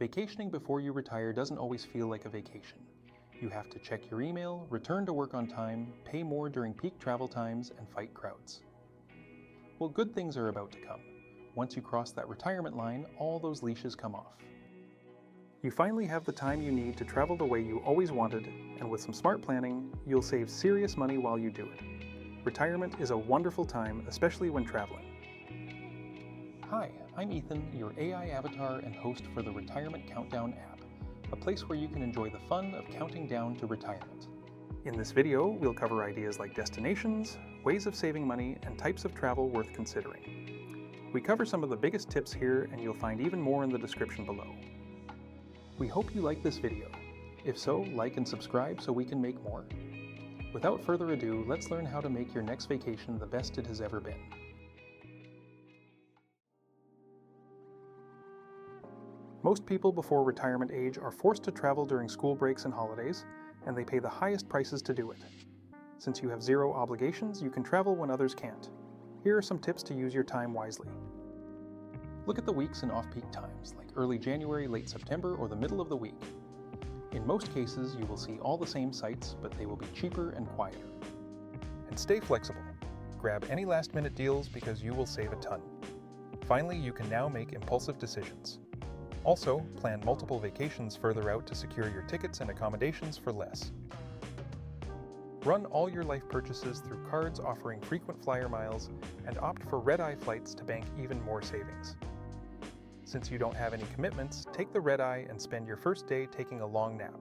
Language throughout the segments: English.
Vacationing before you retire doesn't always feel like a vacation. You have to check your email, return to work on time, pay more during peak travel times, and fight crowds. Well, good things are about to come. Once you cross that retirement line, all those leashes come off. You finally have the time you need to travel the way you always wanted, and with some smart planning, you'll save serious money while you do it. Retirement is a wonderful time, especially when traveling. Hi, I'm Ethan, your AI avatar and host for the Retirement Countdown app, a place where you can enjoy the fun of counting down to retirement. In this video, we'll cover ideas like destinations, ways of saving money, and types of travel worth considering. We cover some of the biggest tips here, and you'll find even more in the description below. We hope you like this video. If so, like and subscribe so we can make more. Without further ado, let's learn how to make your next vacation the best it has ever been. Most people before retirement age are forced to travel during school breaks and holidays, and they pay the highest prices to do it. Since you have zero obligations, you can travel when others can't. Here are some tips to use your time wisely. Look at the weeks in off-peak times, like early January, late September, or the middle of the week. In most cases, you will see all the same sites, but they will be cheaper and quieter. And stay flexible. Grab any last-minute deals because you will save a ton. Finally, you can now make impulsive decisions. Also, plan multiple vacations further out to secure your tickets and accommodations for less. Run all your life purchases through cards offering frequent flyer miles, and opt for red-eye flights to bank even more savings. Since you don't have any commitments, take the red-eye and spend your first day taking a long nap.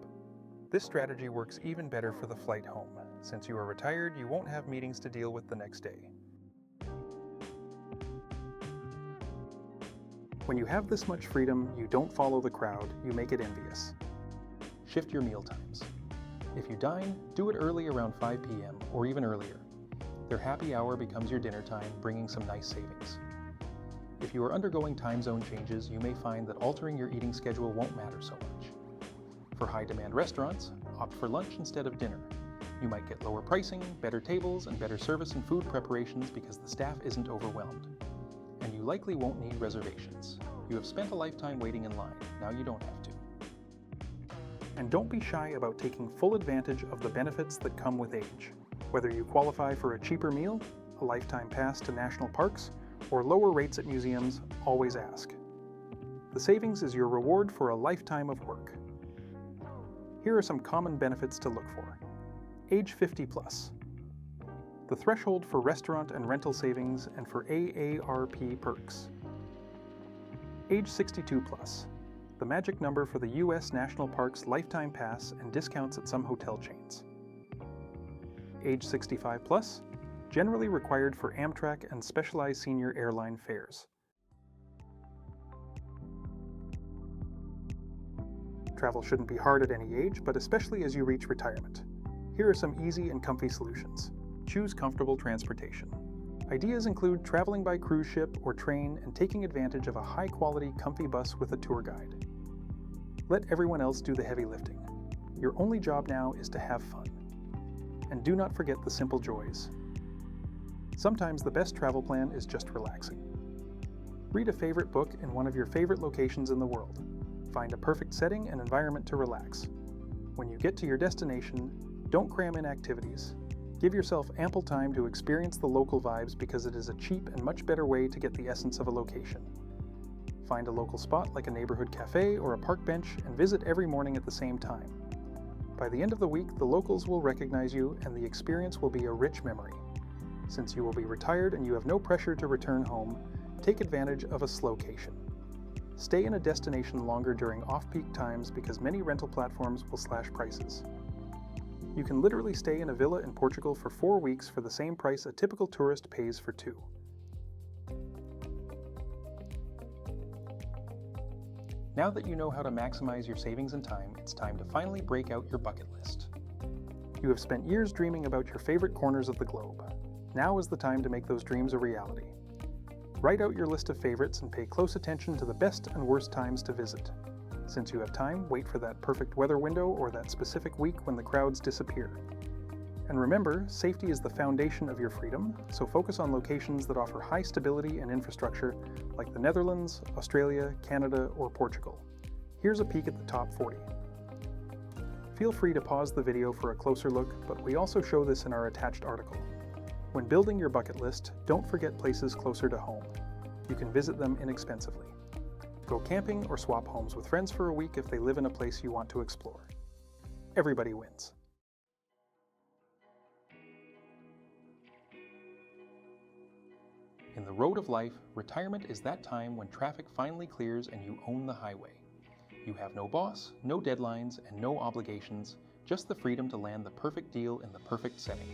This strategy works even better for the flight home. Since you are retired, you won't have meetings to deal with the next day. When you have this much freedom, you don't follow the crowd, you make it envious. Shift your meal times. If you dine, do it early around 5 p.m. or even earlier. Their happy hour becomes your dinner time, bringing some nice savings. If you are undergoing time zone changes, you may find that altering your eating schedule won't matter so much. For high-demand restaurants, opt for lunch instead of dinner. You might get lower pricing, better tables, and better service and food preparations because the staff isn't overwhelmed. And you likely won't need reservations. You have spent a lifetime waiting in line, now you don't have to. And don't be shy about taking full advantage of the benefits that come with age. Whether you qualify for a cheaper meal, a lifetime pass to national parks, or lower rates at museums, always ask. The savings is your reward for a lifetime of work. Here are some common benefits to look for. Age 50 plus. The threshold for restaurant and rental savings and for AARP perks. Age 62 plus. The magic number for the U.S. National Parks lifetime pass and discounts at some hotel chains. Age 65 plus. Generally required for Amtrak and specialized senior airline fares. Travel shouldn't be hard at any age, but especially as you reach retirement. Here are some easy and comfy solutions. Choose comfortable transportation. Ideas include traveling by cruise ship or train and taking advantage of a high-quality, comfy bus with a tour guide. Let everyone else do the heavy lifting. Your only job now is to have fun. And do not forget the simple joys. Sometimes the best travel plan is just relaxing. Read a favorite book in one of your favorite locations in the world. Find a perfect setting and environment to relax. When you get to your destination, don't cram in activities. Give yourself ample time to experience the local vibes because it is a cheap and much better way to get the essence of a location. Find a local spot like a neighborhood cafe or a park bench and visit every morning at the same time. By the end of the week, the locals will recognize you and the experience will be a rich memory. Since you will be retired and you have no pressure to return home, take advantage of a slowcation. Stay in a destination longer during off-peak times because many rental platforms will slash prices. You can literally stay in a villa in Portugal for 4 weeks for the same price a typical tourist pays for 2. Now that you know how to maximize your savings and time, it's time to finally break out your bucket list. You have spent years dreaming about your favorite corners of the globe. Now is the time to make those dreams a reality. Write out your list of favorites and pay close attention to the best and worst times to visit. Since you have time, wait for that perfect weather window or that specific week when the crowds disappear. And remember, safety is the foundation of your freedom, so focus on locations that offer high stability and infrastructure like the Netherlands, Australia, Canada, or Portugal. Here's a peek at the top 40. Feel free to pause the video for a closer look, but we also show this in our attached article. When building your bucket list, don't forget places closer to home. You can visit them inexpensively. Go camping or swap homes with friends for a week if they live in a place you want to explore. Everybody wins. In the road of life, retirement is that time when traffic finally clears and you own the highway. You have no boss, no deadlines, and no obligations, just the freedom to land the perfect deal in the perfect setting.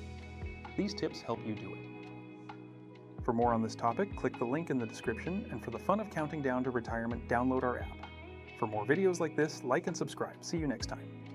These tips help you do it. For more on this topic, click the link in the description, and for the fun of counting down to retirement, download our app. For more videos like this, like and subscribe. See you next time.